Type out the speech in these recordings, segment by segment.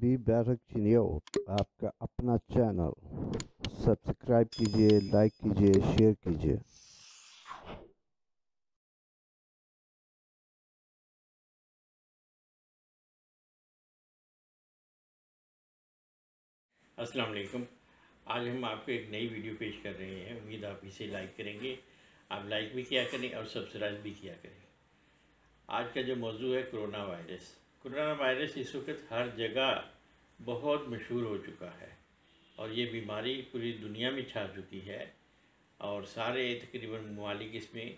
B barrack Chiniot आपका अपना channel. Subscribe कीजिए, लाइक कीजिए, शेयर कीजिए। अस्सलाम वालेकुम। आज हम आपको एक नई वीडियो पेश कर रहे हैं। उम्मीद आप इसे लाइक करेंगे। आप लाइक भी किया करें और सब्सक्राइब भी किया करें। आज का जो मौजू है कोरोना वायरस। कोरोना वायरस इस वक्त हर जगह बहुत मशहूर हो चुका है और ये बीमारी पूरी दुनिया में छा चुकी है और सारे तकरीबन ममालिक इसमें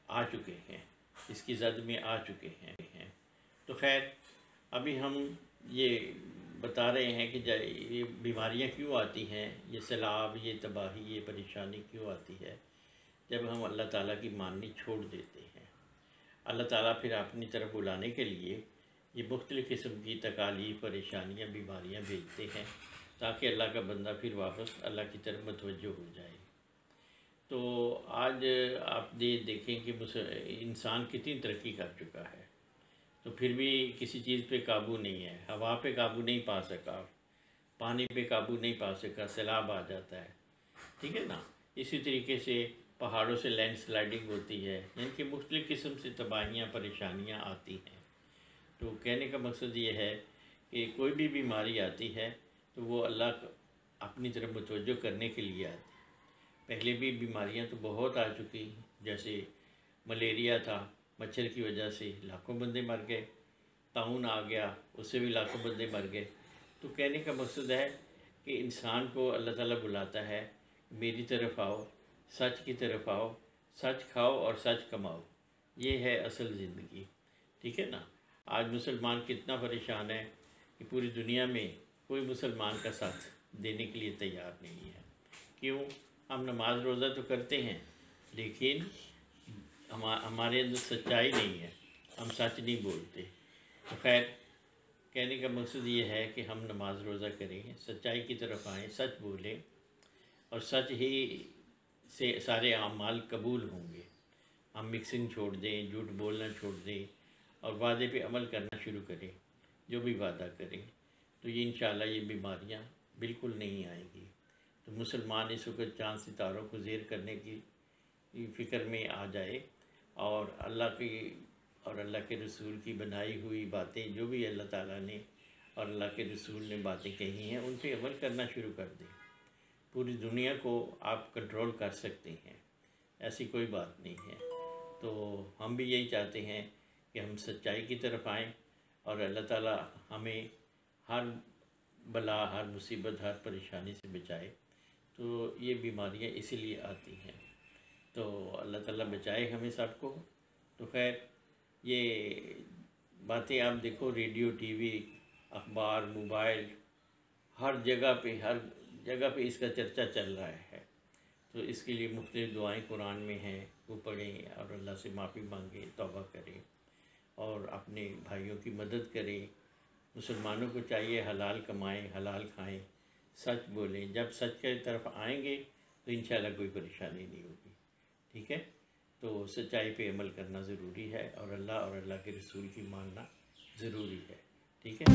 आ चुके हैं, इसकी जद में आ चुके हैं। तो खैर अभी हम ये बता रहे हैं कि ये बीमारियां क्यों आती हैं, ये सैलाब, ये तबाही, ये परेशानी क्यों आती है जब हम अल्लाह ताला की माननी छोड़ देते हैं। अल्लाह ताला फिर अपनी तरफ बुलाने के लिए ये मुख्तलिफ़ किस्म की तकालीफ, परेशानियां, बीमारियां भेजते हैं ताकि अल्लाह का बंदा फिर वापस अल्लाह की तरफ मुतवज्जो हो जाए। तो आज आप देखें कि इंसान कितनी तरक्की कर चुका है तो फिर भी किसी चीज़ पे काबू नहीं है। हवा पे काबू नहीं पा सका, पानी पे काबू नहीं पा सका, सैलाब आ जाता है, ठीक है ना। इसी तरीके से पहाड़ों से लैंड स्लाइडिंग होती है, यानी कि मुख्तलिफ़ किस्म से तबाहियाँ, परेशानियाँ आती हैं। तो कहने का मकसद ये है कि कोई भी बीमारी आती है तो वो अल्लाह अपनी तरफ मुतवज्जो करने के लिए आती है। पहले भी बीमारियाँ तो बहुत आ चुकी, जैसे मलेरिया था, मच्छर की वजह से लाखों बंदे मर गए। ताउन आ गया, उससे भी लाखों बंदे मर गए। तो कहने का मकसद है कि इंसान को अल्लाह ताला बुलाता है, मेरी तरफ आओ, सच की तरफ आओ, सच खाओ और सच कमाओ। ये है असल ज़िंदगी, ठीक है ना। आज मुसलमान कितना परेशान है कि पूरी दुनिया में कोई मुसलमान का साथ देने के लिए तैयार नहीं है। क्यों? हम नमाज रोज़ा तो करते हैं लेकिन हमारे अंदर सच्चाई नहीं है, हम सच नहीं बोलते। तो खैर कहने का मकसद ये है कि हम नमाज रोज़ा करें, सच्चाई की तरफ आएँ, सच बोलें और सच ही से सारे अमाल कबूल होंगे। हम मिक्सिंग छोड़ दें, झूठ बोलना छोड़ दें और वादे पे अमल करना शुरू करें। जो भी वादा करें तो ये इंशाल्लाह ये बीमारियां बिल्कुल नहीं आएगी। तो मुसलमान इस वक्त चाँद सितारों को ज़ेर करने की फ़िक्र में आ जाए और अल्लाह के रसूल की बनाई हुई बातें, जो भी अल्लाह ताला ने और अल्लाह के रसूल ने बातें कही हैं, उन पे अमल करना शुरू कर दें। पूरी दुनिया को आप कंट्रोल कर सकते हैं, ऐसी कोई बात नहीं है। तो हम भी यही चाहते हैं कि हम सच्चाई की तरफ आएँ और अल्लाह ताला हमें हर बला, हर मुसीबत, हर परेशानी से बचाए। तो ये बीमारियां इसीलिए आती हैं। तो अल्लाह ताला बचाए हमें सबको। तो खैर ये बातें आप देखो, रेडियो, टीवी, अखबार, मोबाइल, हर जगह पे इसका चर्चा चल रहा है। तो इसके लिए मुख्तलिफ़ दुआएं कुरान में हैं, वो पढ़ें और अल्लाह से माफ़ी मांगें, तौबा करें और अपने भाइयों की मदद करें। मुसलमानों को चाहिए हलाल कमाएं, हलाल खाएं, सच बोलें। जब सच की तरफ आएंगे तो इंशाल्लाह कोई परेशानी नहीं होगी, ठीक है। तो सच्चाई पे अमल करना ज़रूरी है और अल्लाह के रसूल की मानना ज़रूरी है, ठीक है।